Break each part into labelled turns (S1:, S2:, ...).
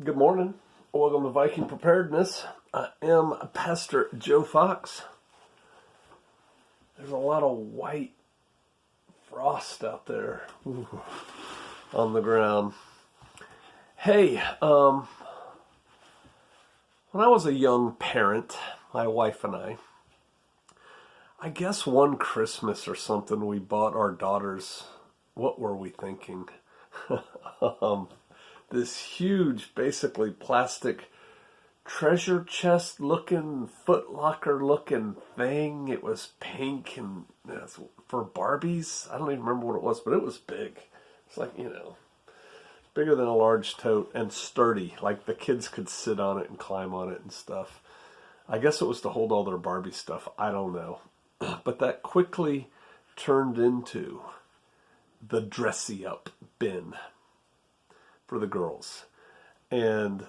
S1: Good morning. Welcome to Viking Preparedness. I am Pastor Joe Fox. There's a lot of white frost out there on the ground. Hey, when I was a young parent, my wife and I guess one Christmas or something, we bought our daughters, what were we thinking? This huge, basically plastic treasure chest looking, Foot Locker looking thing. It was pink and for Barbies. I don't even remember what it was, but it was big. It's like, bigger than a large tote and sturdy. Like the kids could sit on it and climb on it and stuff. I guess it was to hold all their Barbie stuff. I don't know. But that quickly turned into the Dressy-Up bin for the girls. And,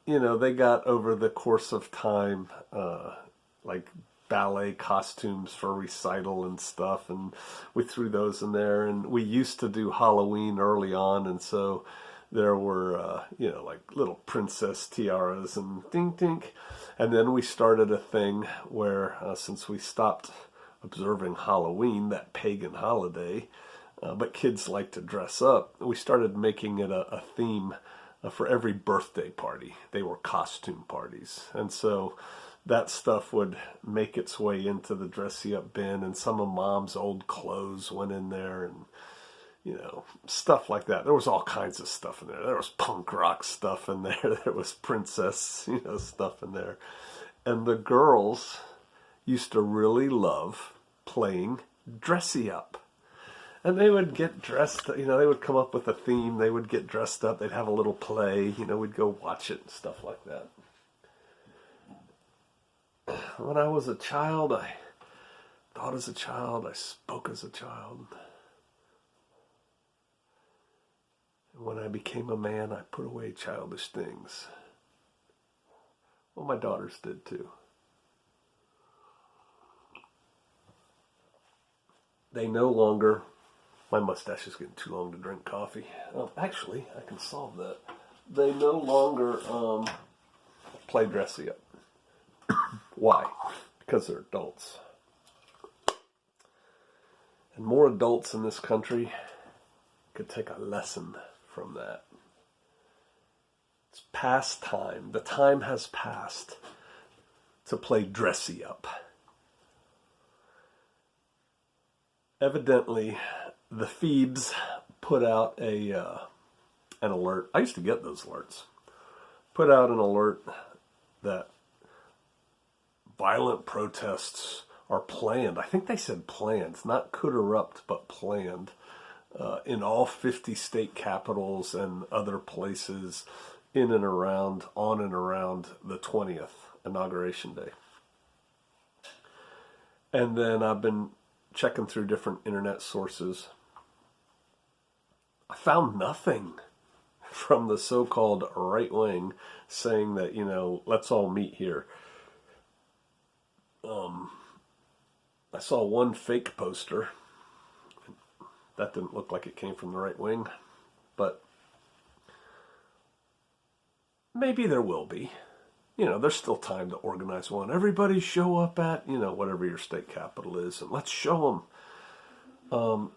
S1: they got over the course of time, like ballet costumes for recital and stuff. And we threw those in there. And we used to do Halloween early on. And so there were, like little princess tiaras and ding ding. And then we started a thing where, since we stopped observing Halloween, that pagan holiday, but kids like to dress up, we started making it a theme for every birthday party. They were costume parties. And so that stuff would make its way into the Dressy-Up bin, and some of Mom's old clothes went in there, and stuff like that. There was all kinds of stuff in there. There was punk rock stuff in there. There was princess, stuff in there. And the girls used to really love playing Dressy-Up. And they would get dressed, they would come up with a theme. They would get dressed up. They'd have a little play. We'd go watch it and stuff like that. When I was a child, I thought as a child. I spoke as a child. And when I became a man, I put away childish things. Well, my daughters did too. They no longer... My mustache is getting too long to drink coffee. Actually, I can solve that. They no longer play Dressy-Up. Why? Because they're adults. And more adults in this country could take a lesson from that. It's past time. The time has passed to play Dressy-Up. Evidently, the Phoebes put out an alert. I used to get those alerts. Put out an alert that violent protests are planned. I think they said planned, not could erupt, but planned, in all 50 state capitals and other places in and around, on and around the 20th, Inauguration Day. And then I've been checking through different internet sources. I found nothing from the so-called right wing saying that, let's all meet here. I saw one fake poster. That didn't look like it came from the right wing, but maybe there will be. There's still time to organize one. Everybody show up at, whatever your state capital is, and let's show them.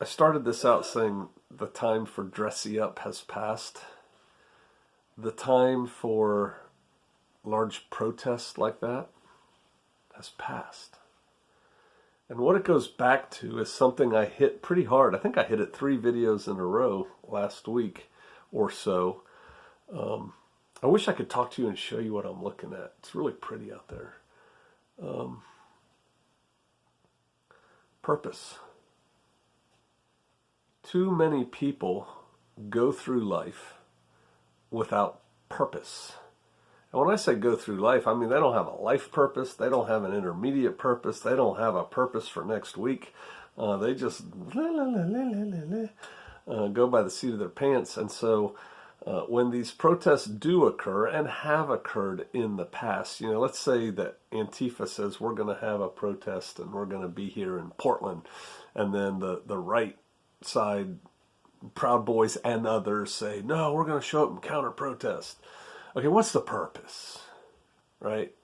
S1: I started this out saying the time for Dressy-Up has passed. The time for large protests like that has passed. And what it goes back to is something I hit pretty hard. I think I hit it 3 videos in a row last week or so. I wish I could talk to you and show you what I'm looking at. It's really pretty out there. Purpose. Too many people go through life without purpose. And when I say go through life, I mean they don't have a life purpose. They don't have an intermediate purpose. They don't have a purpose for next week. They just go by the seat of their pants. And so when these protests do occur and have occurred in the past, let's say that Antifa says we're going to have a protest and we're going to be here in Portland, and then the right side Proud Boys and others say, no, we're going to show up and counter-protest. Okay, what's the purpose, right?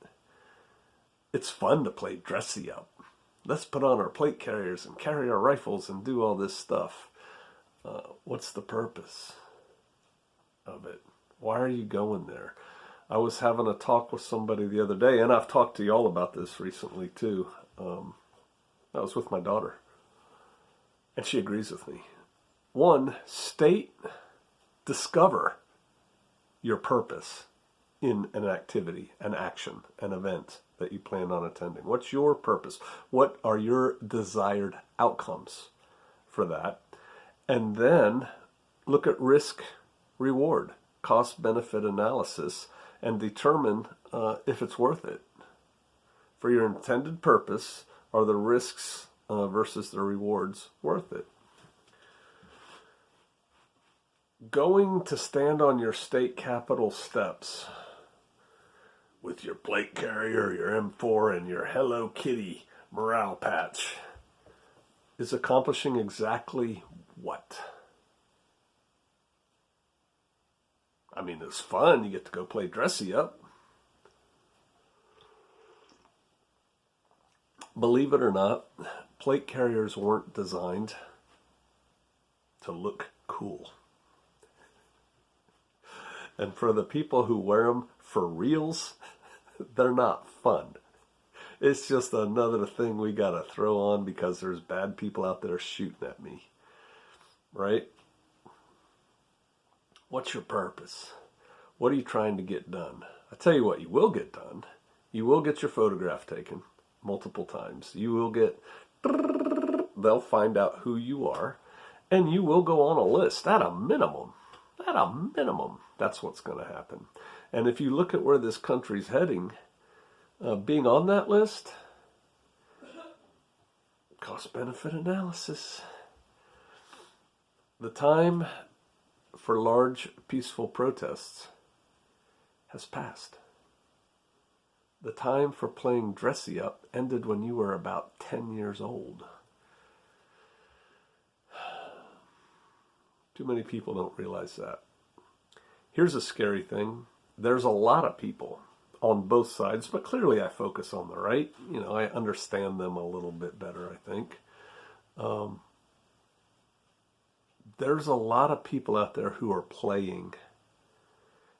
S1: It's fun to play Dressy-Up. Let's put on our plate carriers and carry our rifles and do all this stuff. What's the purpose of it? Why are you going there? I was having a talk with somebody the other day, and I've talked to y'all about this recently too. I was with my daughter, and she agrees with me. One, discover your purpose in an activity, an action, an event that you plan on attending. What's your purpose? What are your desired outcomes for that? And then look at risk, reward, cost benefit analysis, and determine if it's worth it. For your intended purpose, are the risks versus the rewards worth it? Going to stand on your state capitol steps with your plate carrier, your M4, and your Hello Kitty morale patch is accomplishing exactly what? I mean, it's fun. You get to go play Dressy-Up. Believe it or not, plate carriers weren't designed to look cool. And for the people who wear them for reals, they're not fun. It's just another thing we got to throw on because there's bad people out there shooting at me. Right? What's your purpose? What are you trying to get done? I tell you what, you will get done. You will get your photograph taken multiple times. You will get, they'll find out who you are, and you will go on a list at a minimum. At a minimum, that's what's going to happen. And if you look at where this country's heading, being on that list, cost-benefit analysis. The time for large, peaceful protests has passed. The time for playing Dressy-Up ended when you were about 10 years old. Too many people don't realize that. Here's a scary thing. There's a lot of people on both sides, but clearly I focus on the right. You know, I understand them a little bit better, I think. There's a lot of people out there who are playing.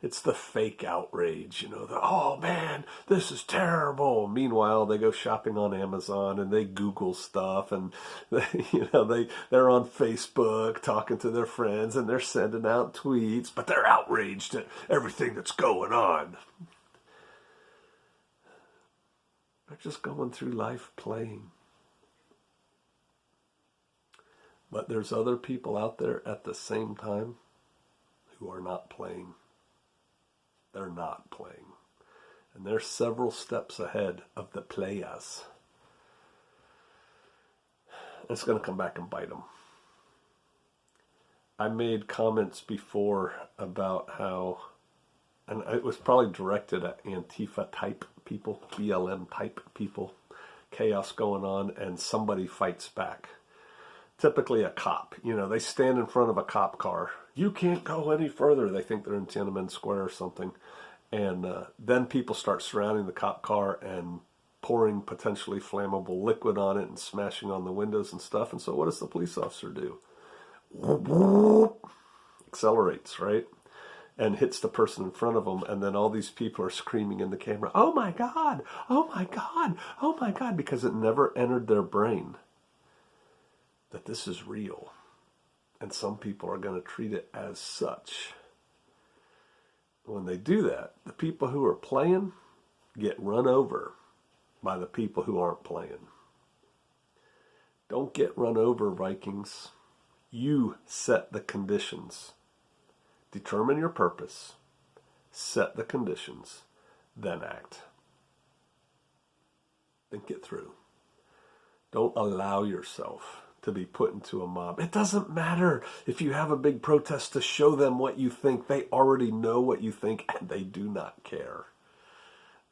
S1: It's the fake outrage, you know, oh man, this is terrible. Meanwhile, they go shopping on Amazon and they Google stuff and they're on Facebook talking to their friends and they're sending out tweets, but they're outraged at everything that's going on. They're just going through life playing. But there's other people out there at the same time who are not playing. They're not playing. And they're several steps ahead of the players. It's going to come back and bite them. I made comments before about how, and it was probably directed at Antifa type people, BLM type people, chaos going on, and somebody fights back. Typically a cop, they stand in front of a cop car. You can't go any further. They think they're in Tiananmen Square or something. And then people start surrounding the cop car and pouring potentially flammable liquid on it and smashing on the windows and stuff. And so what does the police officer do? Accelerates, right? And hits the person in front of them. And then all these people are screaming in the camera, oh my God, oh my God, oh my God, because it never entered their brain that this is real. And some people are going to treat it as such. When they do that, the people who are playing get run over by the people who aren't playing. Don't get run over, Vikings. You set the conditions. Determine your purpose. Set the conditions. Then act. Think it through. Don't allow yourself to be put into a mob. It doesn't matter if you have a big protest to show them what you think. They already know what you think and they do not care.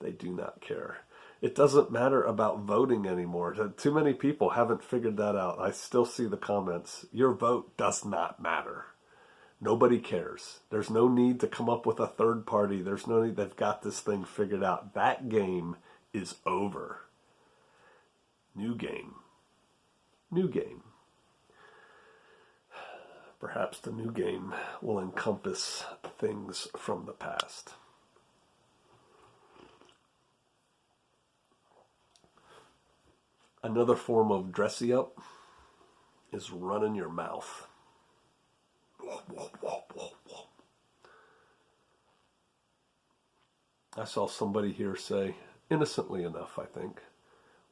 S1: They do not care. It doesn't matter about voting anymore. Too many people haven't figured that out. I still see the comments. Your vote does not matter. Nobody cares. There's no need to come up with a third party. There's no need. They've got this thing figured out. That game is over. New game. New game. Perhaps the new game will encompass things from the past. Another form of dressy-up is running your mouth. I saw somebody here say, innocently enough, I think,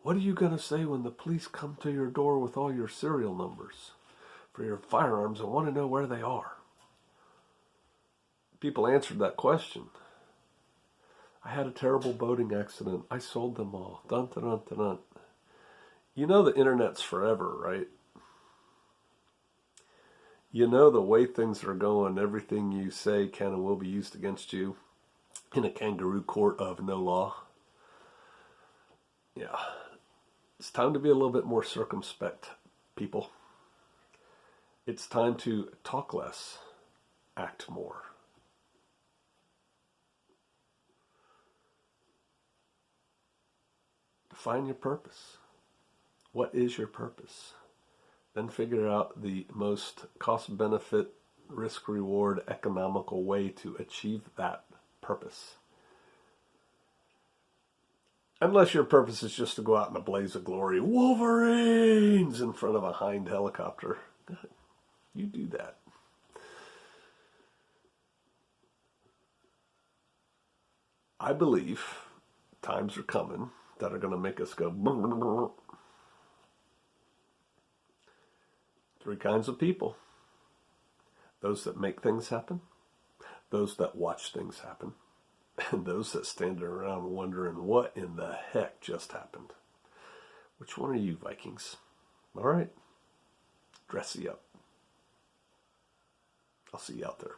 S1: "What are you going to say when the police come to your door with all your serial numbers for your firearms and want to know where they are?" People answered that question. "I had a terrible boating accident. I sold them all. Dun, dun, dun, dun, dun." You know the internet's forever, right? You know the way things are going, everything you say can and will be used against you in a kangaroo court of no law. Yeah. It's time to be a little bit more circumspect, people. It's time to talk less, act more. Define your purpose. What is your purpose? Then figure out the most cost-benefit, risk-reward, economical way to achieve that purpose. Unless your purpose is just to go out in a blaze of glory, Wolverines, in front of a Hind helicopter. You do that. I believe times are coming that are going to make us go. Three kinds of people. Those that make things happen, those that watch things happen, and those that stand around wondering what in the heck just happened. Which one are you, Vikings? All right. Dressy up. I'll see you out there.